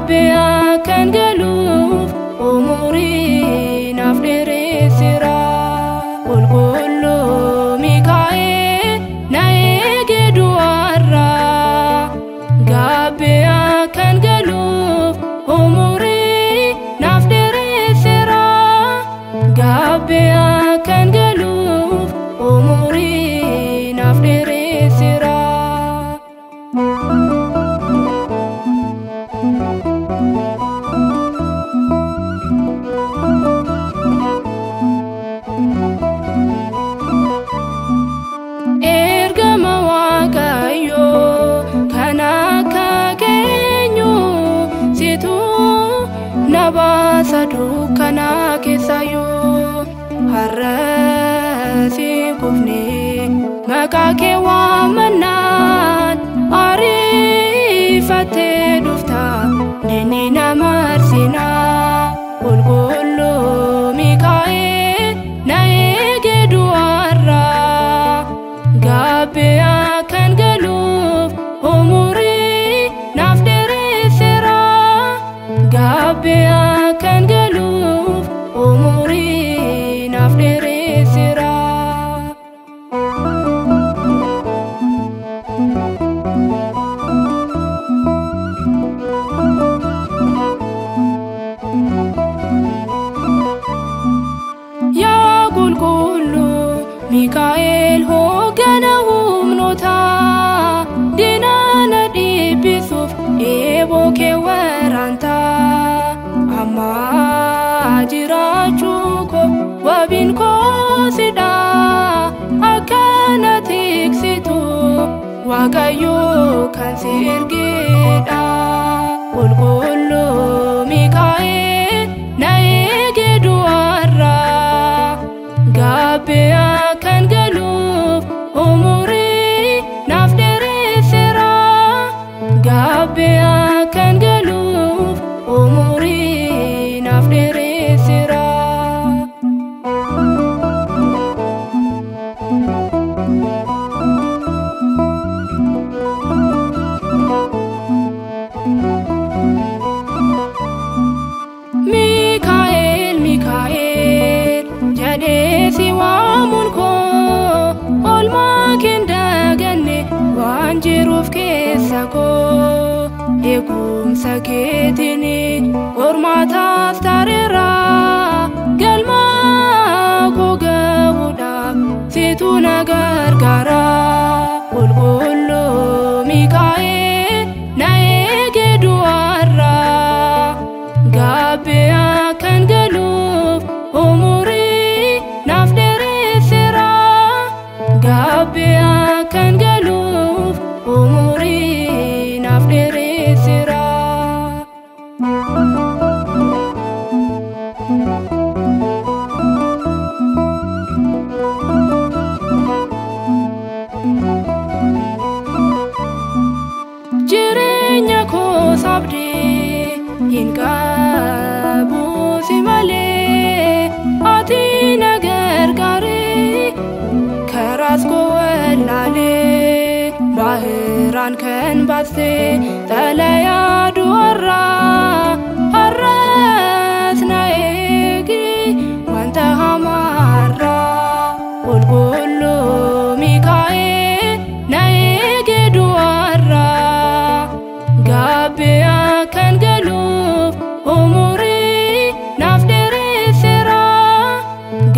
Gabbiyaa kan galuuf umurii naaf dheeresseera. Qulqulluu Mikaa'el na eege du'aarraa. Gabbiyaa kan galuuf umurii naaf dheeresseera. Gabbiyaa kan galuuf umurii naaf dheeresseera. Ergama Waaqayyoo kan akka keenyu situ na baasa dukkana keessaayyuu. Har'a si kufnee maqaa kee waamannaan ariifattee dhufta diinni nama arsinaa. Qulqulluu Mikaa'el na eege du'aarraa. Gabbiyaa kan galuuf umurii naaf dheeresseera. Gabbiyaa kan galuuf umurii naaf dheeresseera. Yaa qulqulluu Mikaa'el hoogganaa humnootaa, diina na dhiibbisuuf eeboo kee waraantaa. Amma jiraachuu koo wabiin koo sidha, akka na tiksitu Waaqayyoo kan si ergedha. Qulqulluu Mikaa'el na eege du'aarraa. Gabbiyaa kan galuuf umurii naaf dheeresseera. Gabbiyaa kan galuuf umurii naaf dheeresseera. Mikaa'el, Mikaa'el jedhee si waamuun koo, oolmaa kee hin daganne waan jiruuf keessa koo. Eegumsa keetiin qormaataaf taareera. Galma koo gahuudhaaf situ na gargaara. Qulqulluu Mikaa'el na eege du'aarraa. Gabbiyaa kan galuuf umurii naaf dheeresseera. Gabbiyaa kan galuuf umurii naaf dheeresseera. Jireenya koo sabdee hin qabu si malee, ati na gargaari karaas koo wallaalee. Baahiraan kan baaste xalayaa du'aarraa. Har'as na eegi wanta hamaarraa. Qulqulluu Mikaa'el na eege du'aarraa. Gabbiyaa kan galuuf umurii naaf dheeresseera.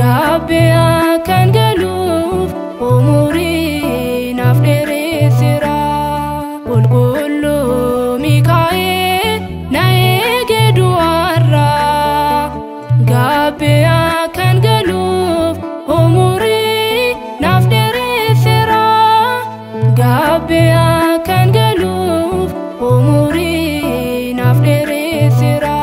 Gabbiyaa kan galuuf umurii naaf dheeresseera. Qulqulluu Mikaa'el na eege du'aarraa. Gabbiyaa kan galuuf umurii naaf dheeresseera. Gabbiyaa kan galuuf umurii naaf dheeresseera.